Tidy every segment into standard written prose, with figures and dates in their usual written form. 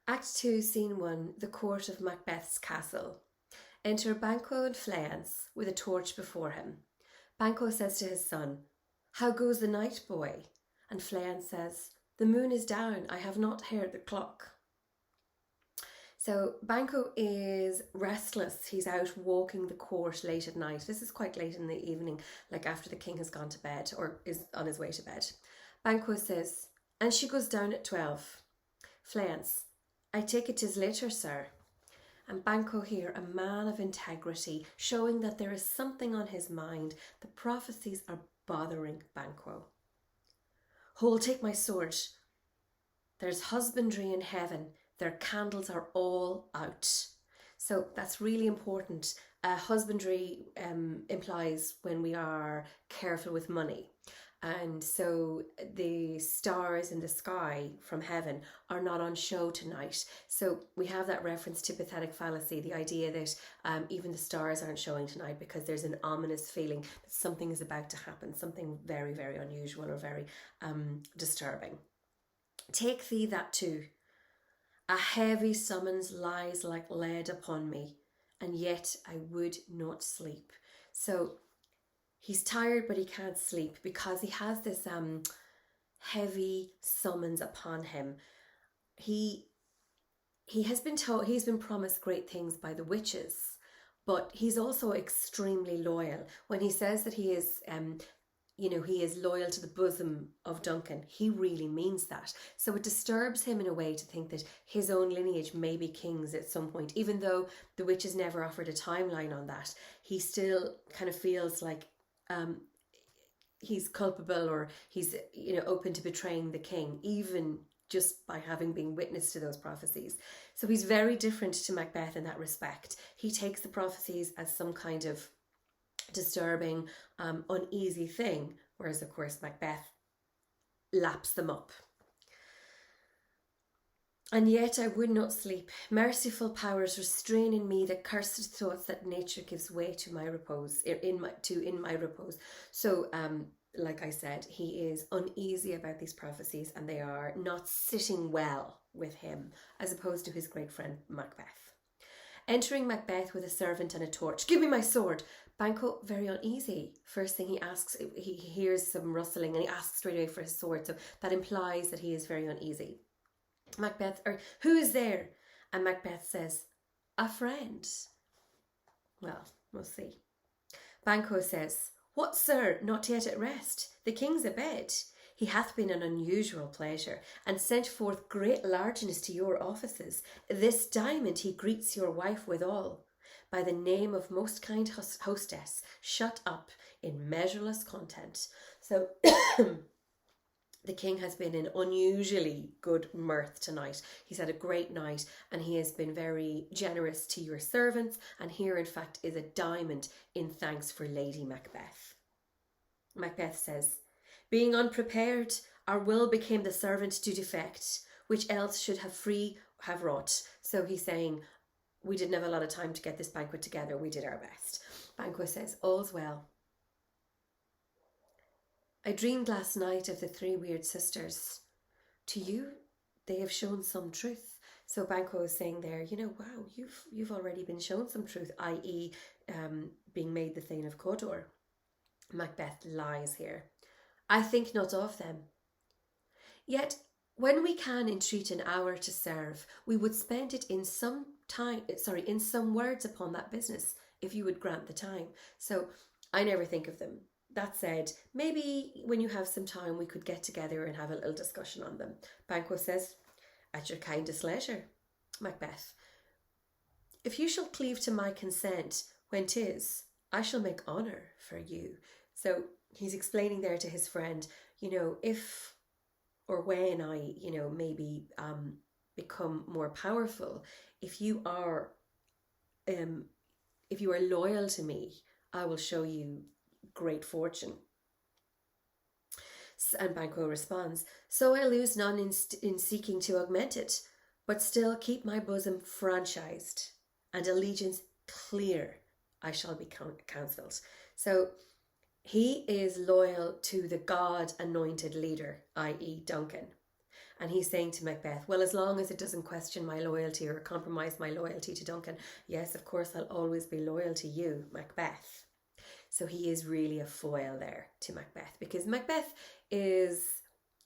Act 2, Scene 1, the court of Macbeth's castle. Enter Banquo and Fleance with a torch before him. Banquo says to his son, "How goes the night, boy?" And Fleance says, "The moon is down, I have not heard the clock." So Banquo is restless. He's out walking the court late at night. This is quite late in the evening, like after the king has gone to bed or is on his way to bed. Banquo says, "And she goes down at 12. Fleance, "I take it 'tis later, sir." And Banquo here, a man of integrity, showing that there is something on his mind. The prophecies are bothering Banquo. "Hold, take my sword. There's husbandry in heaven. Their candles are all out." So that's really important. Husbandry implies when we are careful with money. And so the stars in the sky from heaven are not on show tonight. So we have that reference to pathetic fallacy, the idea that even the stars aren't showing tonight because there's an ominous feeling that something is about to happen, something very, very unusual or very disturbing. "Take thee that too. A heavy summons lies like lead upon me, and yet I would not sleep." So he's tired, but he can't sleep because he has this heavy summons upon him. He has been told, he's been promised great things by the witches, but he's also extremely loyal. When he says that he is he is loyal to the bosom of Duncan, he really means that. So it disturbs him in a way to think that his own lineage may be kings at some point, even though the witches never offered a timeline on that. He still kind of feels like he's culpable, or he's open to betraying the king, even just by having been witness to those prophecies. So he's very different to Macbeth in that respect. He takes the prophecies as some kind of disturbing, uneasy thing, whereas of course Macbeth laps them up. "And yet I would not sleep. Merciful powers restrain in me the cursed thoughts that nature gives way to my repose, in my repose." So like I said, he is uneasy about these prophecies and they are not sitting well with him, as opposed to his great friend Macbeth. Entering Macbeth with a servant and a torch. "Give me my sword." Banquo, very uneasy. First thing he asks, he hears some rustling and he asks straight away for his sword. So that implies that he is very uneasy. Macbeth, "Who is there?" And Macbeth says, "A friend." Well, we'll see. Banquo says, "What, sir, not yet at rest? The king's abed. He hath been an unusual pleasure, and sent forth great largeness to your offices. This diamond he greets your wife withal, by the name of most kind hostess, shut up in measureless content." So the king has been in unusually good mirth tonight. He's had a great night and he has been very generous to your servants. And here, in fact, is a diamond in thanks for Lady Macbeth. Macbeth says, "Being unprepared, our will became the servant to defect, which else should have wrought." So he's saying, we didn't have a lot of time to get this banquet together. We did our best. Banquo says, "All's well. I dreamed last night of the three weird sisters. To you, they have shown some truth." So Banquo is saying there, wow, you've already been shown some truth, i.e. Being made the Thane of Cawdor. Macbeth lies here. "I think not of them. Yet, when we can entreat an hour to serve, we would spend it in some words upon that business, if you would grant the time." So I never think of them. That said, maybe when you have some time, we could get together and have a little discussion on them. Banquo says, "At your kindest leisure." Macbeth, "If you shall cleave to my consent when 'tis, I shall make honour for you." So he's explaining there to his friend, if or when I, maybe become more powerful, if you are loyal to me, I will show you great fortune. And Banquo responds, "So I lose none in seeking to augment it, but still keep my bosom franchised and allegiance clear. I shall be counselled." So he is loyal to the God-anointed leader, i.e. Duncan. And he's saying to Macbeth, well, as long as it doesn't question my loyalty or compromise my loyalty to Duncan, yes, of course, I'll always be loyal to you, Macbeth. So he is really a foil there to Macbeth, because Macbeth is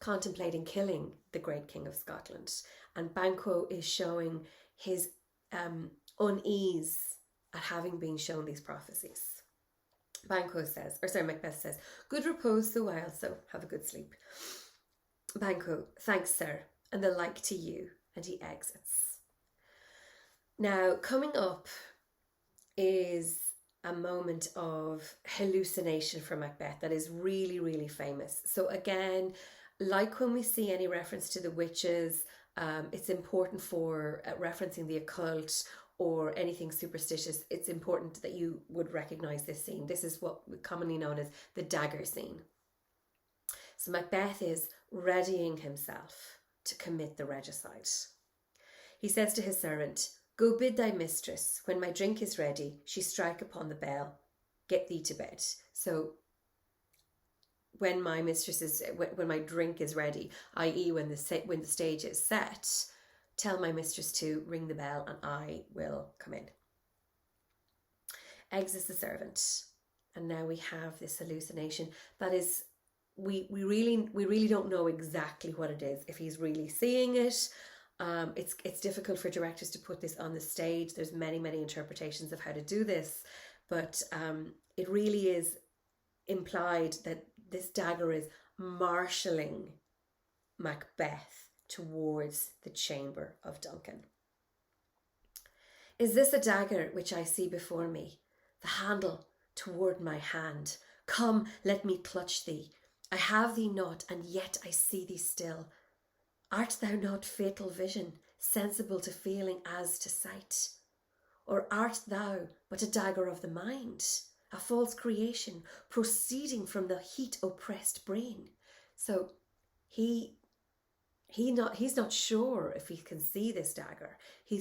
contemplating killing the great King of Scotland, and Banquo is showing his unease at having been shown these prophecies. Macbeth says, good repose the while, so have a good sleep. Banquo, thanks, sir, and the like to you, and he exits. Now, coming up is a moment of hallucination for Macbeth that is really, really famous. So again, like when we see any reference to the witches, it's important for referencing the occult or anything superstitious, it's important that you would recognise this scene. This is what we commonly known as the dagger scene. So Macbeth is readying himself to commit the regicide. He says to his servant, go bid thy mistress, when my drink is ready, she strike upon the bell, get thee to bed. So when my drink is ready, i.e. when the stage is set, tell my mistress to ring the bell and I will come in. Exits the servant, and now we have this hallucination that is, we really don't know exactly what it is. If he's really seeing it, it's difficult for directors to put this on the stage. There's many interpretations of how to do this, but it really is implied that this dagger is marshalling Macbeth towards the chamber of Duncan. Is this a dagger which I see before me, the handle toward my hand? Come, let me clutch thee. I have thee not, and yet I see thee still. Art thou not fatal vision, sensible to feeling as to sight? Or art thou but a dagger of the mind, a false creation proceeding from the heat oppressed brain? So he's not sure if he can see this dagger. He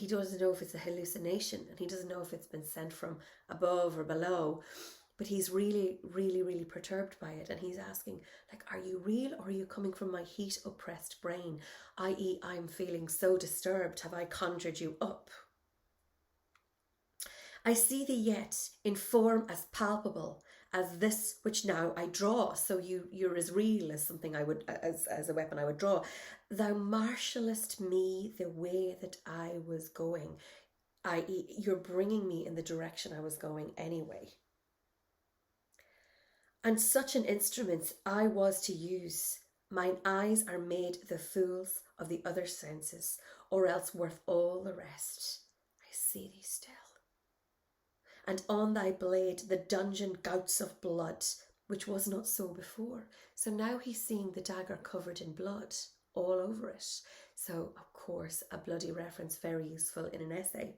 doesn't know if it's a hallucination, and he doesn't know if it's been sent from above or below, but he's really perturbed by it, and he's asking, like, are you real, or are you coming from my heat oppressed brain, i.e. I'm feeling so disturbed, have I conjured you up? I see thee yet in form as palpable as this which now I draw. So you're as real as something I would, as a weapon I would draw. Thou marshallest me the way that I was going, i.e. you're bringing me in the direction I was going anyway. And such an instrument I was to use. Mine eyes are made the fools of the other senses, or else worth all the rest. I see thee still. And on thy blade the dungeon gouts of blood, which was not so before. So now he's seeing the dagger covered in blood all over it. So, of course, a bloody reference, very useful in an essay.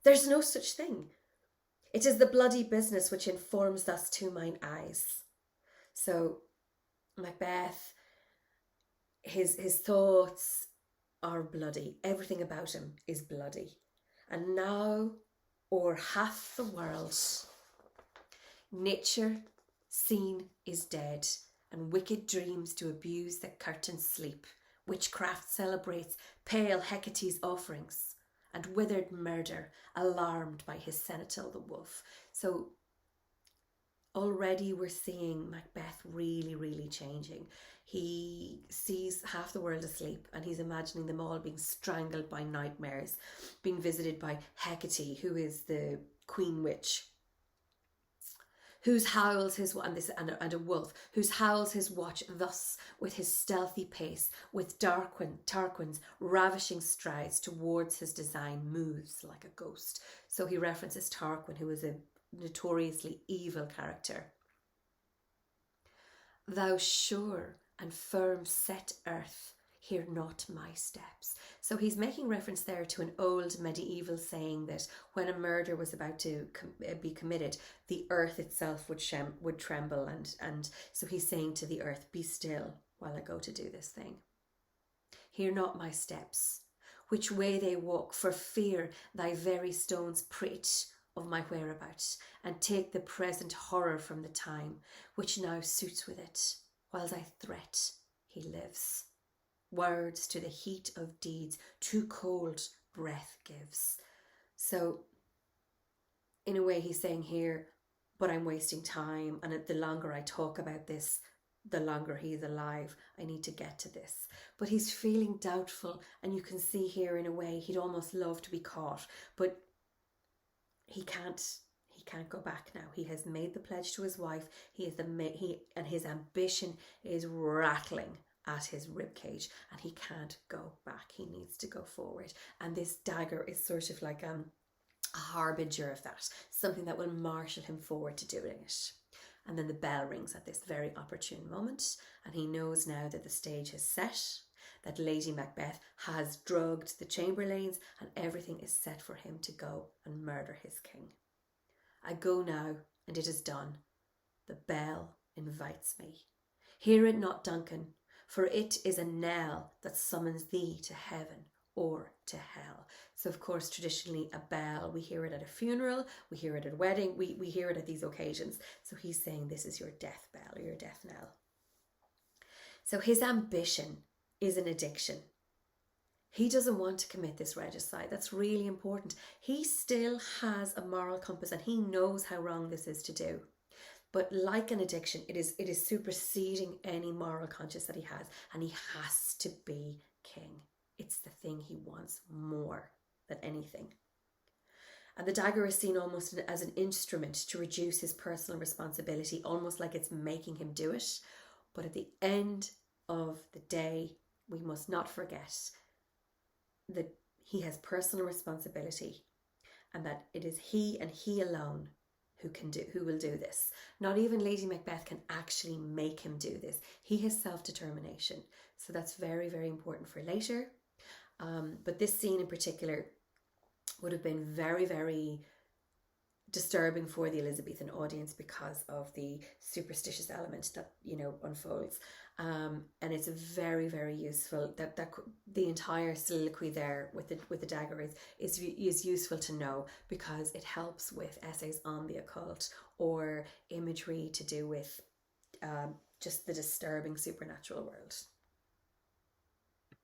There's no such thing. It is the bloody business which informs thus to mine eyes. So, Macbeth, his thoughts are bloody. Everything about him is bloody. And now, o'er half the world, nature seen is dead, and wicked dreams do abuse the curtained sleep. Witchcraft celebrates pale Hecate's offerings, and withered murder alarmed by his seneschal the wolf. So already we're seeing Macbeth really changing. He sees half the world asleep, and he's imagining them all being strangled by nightmares, being visited by Hecate, who is the queen witch, whose howls his and a wolf, whose howls his watch thus with his stealthy pace, with Tarquin's ravishing strides towards his design moves like a ghost. So he references Tarquin, who is a notoriously evil character. Thou sure and firm set earth, hear not my steps. So he's making reference there to an old medieval saying that when a murder was about to be committed, the earth itself would tremble, and so he's saying to the earth, be still while I go to do this thing. Hear not my steps, which way they walk, for fear thy very stones prate of my whereabouts, and take the present horror from the time which now suits with it. while thy threat he lives. Words to the heat of deeds, too cold breath gives. So in a way he's saying here, but I'm wasting time, and the longer I talk about this, the longer he's alive. I need to get to this. But he's feeling doubtful, and you can see here in a way he'd almost love to be caught, but he can't go back now. He has made the pledge to his wife. And his ambition is rattling at his ribcage, and he can't go back. He needs to go forward. And this dagger is sort of like a harbinger of that, something that will marshal him forward to doing it. And then the bell rings at this very opportune moment, and he knows now that the stage is set, that Lady Macbeth has drugged the chamberlains, and everything is set for him to go and murder his king. I go now, and it is done. The bell invites me. Hear it not, Duncan, for it is a knell that summons thee to heaven or to hell. So of course, traditionally a bell, we hear it at a funeral, we hear it at a wedding, we hear it at these occasions. So he's saying this is your death bell or your death knell. So his ambition is an addiction. He doesn't want to commit this regicide. That's really important. He still has a moral compass, and he knows how wrong this is to do. But like an addiction, it is superseding any moral conscience that he has, and he has to be king. It's the thing he wants more than anything. And the dagger is seen almost as an instrument to reduce his personal responsibility, almost like it's making him do it. But at the end of the day, we must not forget that he has personal responsibility, and that it is he and he alone who will do this. Not even Lady Macbeth can actually make him do this. He has self-determination. So that's very, very important for later. But this scene in particular would have been very, very disturbing for the Elizabethan audience because of the superstitious element that, unfolds. And it's very, very useful that the entire soliloquy there with the dagger is useful to know, because it helps with essays on the occult or imagery to do with just the disturbing supernatural world.